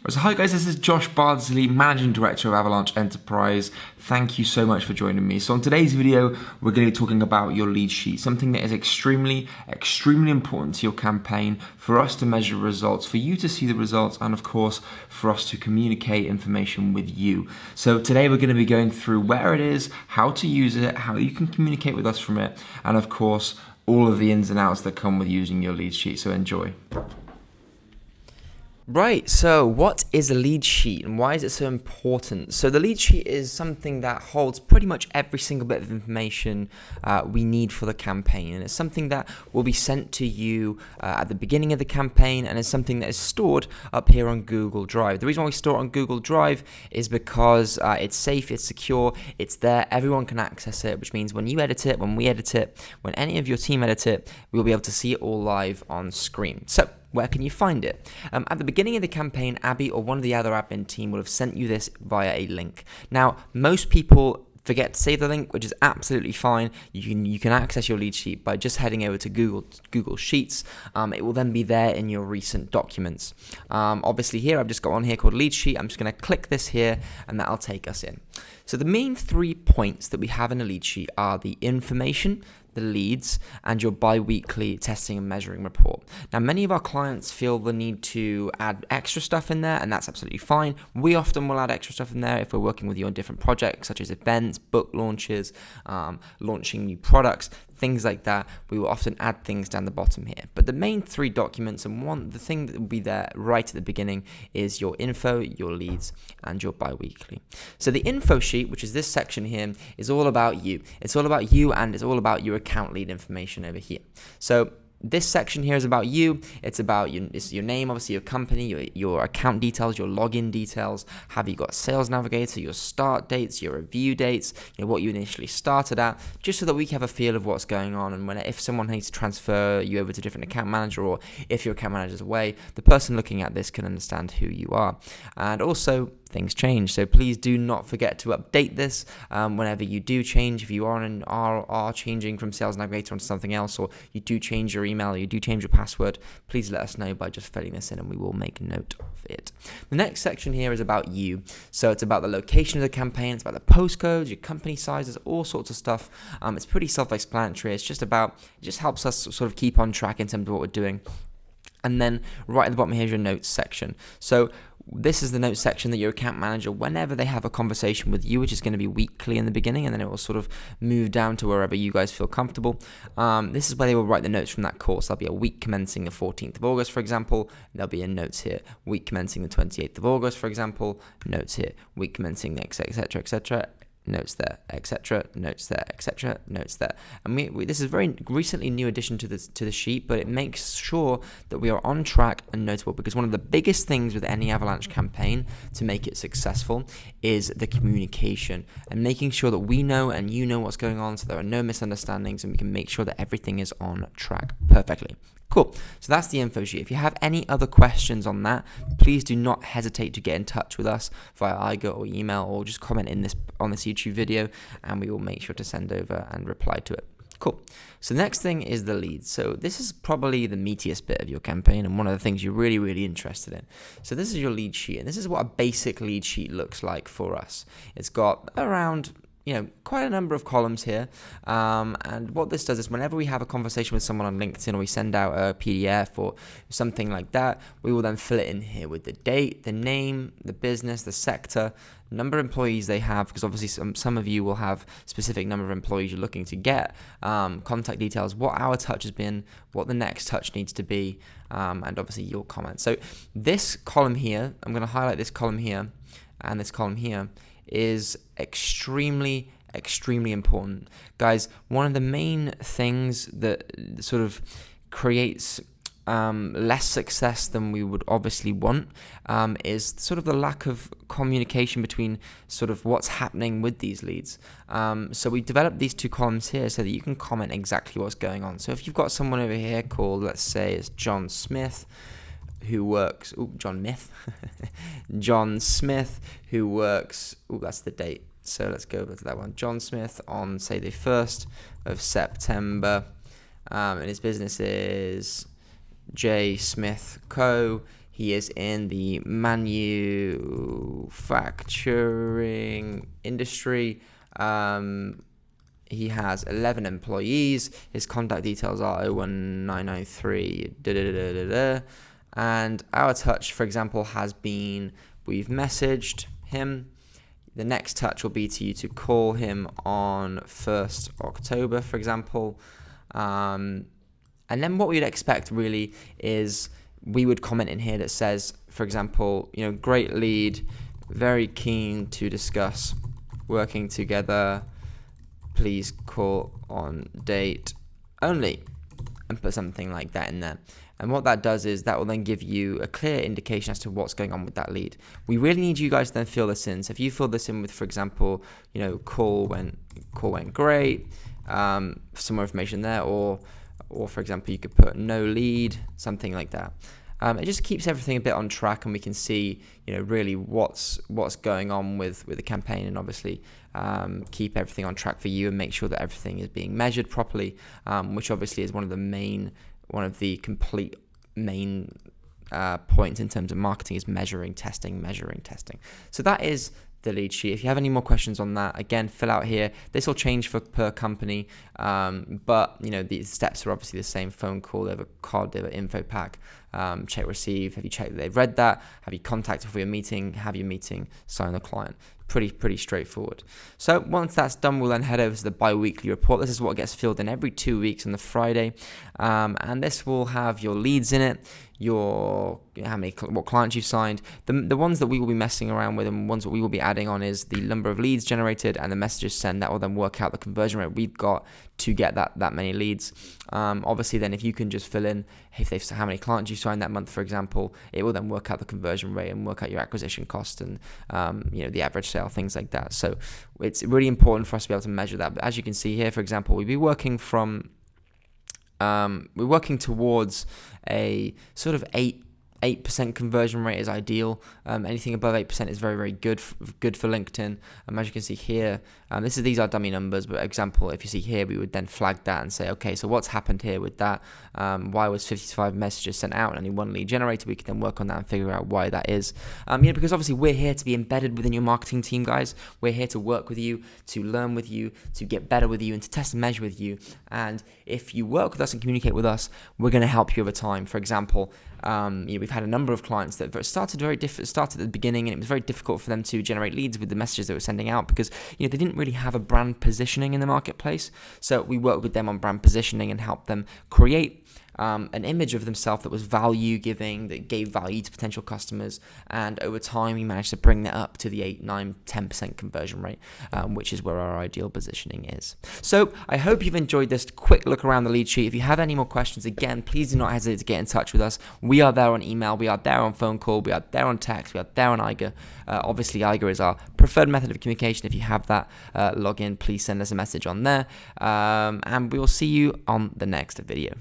So hi guys, this is Josh Bardsley, Managing Director of Avalanche Enterprise. Thank you so much for joining me. So on today's video, we're going to be talking about your lead sheet, something that is extremely important to your campaign, for us to measure results, for you to see the results, and of course, for us to communicate information with you. So today we're going to be going through where it is, how to use it, how you can communicate with us from it, and of course, all of the ins and outs that come with using your lead sheet. So enjoy. Right, so what is a lead sheet and why is it so important? So the lead sheet is something that holds pretty much every single bit of information we need for the campaign, and it's something that will be sent to you at the beginning of the campaign, and it's something that is stored up here on Google Drive. The reason why we store it on Google Drive is because it's safe, it's secure, it's there, everyone can access it, which means when you edit it, when we edit it, when any of your team edit it, we'll be able to see it all live on screen. So where can you find it? At the beginning of the campaign, Abby or one of the other admin team will have sent you this via a link. Now, most people forget to save the link, which is absolutely fine. You can access your lead sheet by just heading over to Google Sheets. It will then be there in your recent documents. Obviously here, I've just got one here called lead sheet. I'm just going to click this here and that'll take us in. So the main 3 points that we have in a lead sheet are the information, the leads, and your bi-weekly testing and measuring report. Now, many of our clients feel the need to add extra stuff in there, and that's absolutely fine. We often will add extra stuff in there if we're working with you on different projects, such as events, book launches, launching new products, things like that. We will often add things down the bottom here. But the main 3 documents, and the thing that will be there right at the beginning, is your info, your leads, and your bi-weekly. So the info sheet, which is this section here, is all about you. It's all about you, and it's all about your account lead information over here. So this section here is about you. It's about it's your name, obviously your company, your account details, your login details. Have you got a sales navigator, your start dates, your review dates, what you initially started at, just so that we can have a feel of what's going on. And if someone needs to transfer you over to a different account manager, or if your account manager is away, the person looking at this can understand who you are. And also, things change, so please do not forget to update this whenever you do change. If you are changing from Sales Navigator onto something else, or you do change your email, or you do change your password, please let us know by just filling this in and we will make note of it. The next section here is about you. So it's about the location of the campaign, it's about the postcodes, your company sizes, all sorts of stuff. It's pretty self-explanatory. It just helps us sort of keep on track in terms of what we're doing. And then right at the bottom here is your notes section. So this is the notes section that your account manager, whenever they have a conversation with you, which is going to be weekly in the beginning, and then it will sort of move down to wherever you guys feel comfortable. This is where they will write the notes from that course. There'll be a week commencing the 14th of August, for example. There'll be a notes here. Week commencing the 28th of August, for example. Notes here. Week commencing the etc., etc. Notes there, etc., notes there, etc., notes there. And this is a very recently new addition to the sheet, but it makes sure that we are on track and notable, because one of the biggest things with any Avalanche campaign to make it successful is the communication, and making sure that we know and you know what's going on, so there are no misunderstandings, and we can make sure that everything is on track perfectly. Cool. So that's the info sheet. If you have any other questions on that, please do not hesitate to get in touch with us via IGA or email, or just comment on this YouTube video, and we will make sure to send over and reply to it. Cool. So the next thing is the leads. So this is probably the meatiest bit of your campaign, and one of the things you're really interested in. So this is your lead sheet, and this is what a basic lead sheet looks like for us. It's got around quite a number of columns here, and what this does is whenever we have a conversation with someone on LinkedIn, or we send out a PDF or something like that, we will then fill it in here with the date, the name, the business, the sector, number of employees they have, because obviously some of you will have specific number of employees you're looking to get, contact details, what our touch has been, what the next touch needs to be, and obviously your comments. So this column here, I'm going to highlight this column here, and this column here is extremely important. Guys, one of the main things that sort of creates less success than we would obviously want is sort of the lack of communication between sort of what's happening with these leads. So we developed these 2 columns here so that you can comment exactly what's going on. So if you've got someone over here called, let's say it's John Smith, who works, John Smith, who works, that's the date. So let's go over to that one. John Smith on, say, the 1st of September, and his business is J. Smith Co. He is in the manufacturing industry. He has 11 employees. His contact details are 01993. And our touch, for example, has been, we've messaged him. The next touch will be to you to call him on 1st October, for example. And then what we'd expect really is we would comment in here that says, for example, great lead, very keen to discuss working together. Please call on date only, and put something like that in there. And what that does is that will then give you a clear indication as to what's going on with that lead. We really need you guys to then fill this in. So if you fill this in with, for example, call went great, some more information there, or for example, you could put no lead, something like that. It just keeps everything a bit on track, and we can see, really what's going on with the campaign, and obviously keep everything on track for you and make sure that everything is being measured properly, which obviously is one of the complete main points in terms of marketing is measuring, testing. So that is the lead sheet. If you have any more questions on that, again, fill out here. This will change per company, but the steps are obviously the same. Phone call, they have a card, they have an info pack, check receive. Have you checked that they've read that? Have you contacted for your meeting? Have your meeting, sign the client. Pretty straightforward. So once that's done, we'll then head over to the bi-weekly report. This is what gets filled in every 2 weeks on the Friday, and this will have your leads in it, what clients you've signed. The ones that we will be messing around with and ones that we will be adding on is the number of leads generated and the messages sent. That will then work out the conversion rate we've got to get that many leads. Obviously then if you can just fill in how many clients you signed that month, for example, it will then work out the conversion rate and work out your acquisition cost and the average sale, things like that. So it's really important for us to be able to measure that. But as you can see here, for example, we'll be working towards a sort of 8% conversion rate is ideal. Anything above 8% is very, very good for LinkedIn. As you can see here, these are dummy numbers, but example, if you see here, we would then flag that and say, okay, so what's happened here with that? Why was 55 messages sent out and only one lead generated? We can then work on that and figure out why that is. Because obviously we're here to be embedded within your marketing team, guys. We're here to work with you, to learn with you, to get better with you, and to test and measure with you. And if you work with us and communicate with us, we're going to help you over time. For example, we've had a number of clients that started at the beginning, and it was very difficult for them to generate leads with the messages they were sending out because they didn't really have a brand positioning in the marketplace. So we worked with them on brand positioning and helped them create an image of themselves that was value giving, that gave value to potential customers, and over time we managed to bring that up to the 8, 9, 10% conversion rate, which is where our ideal positioning is. So I hope you've enjoyed this quick look around the lead sheet. If you have any more questions, again, please do not hesitate to get in touch with us. We are there on email, we are there on phone call, we are there on text, we are there on Iger. Obviously Iger is our preferred method of communication. If you have that login, please send us a message on there, and we will see you on the next video.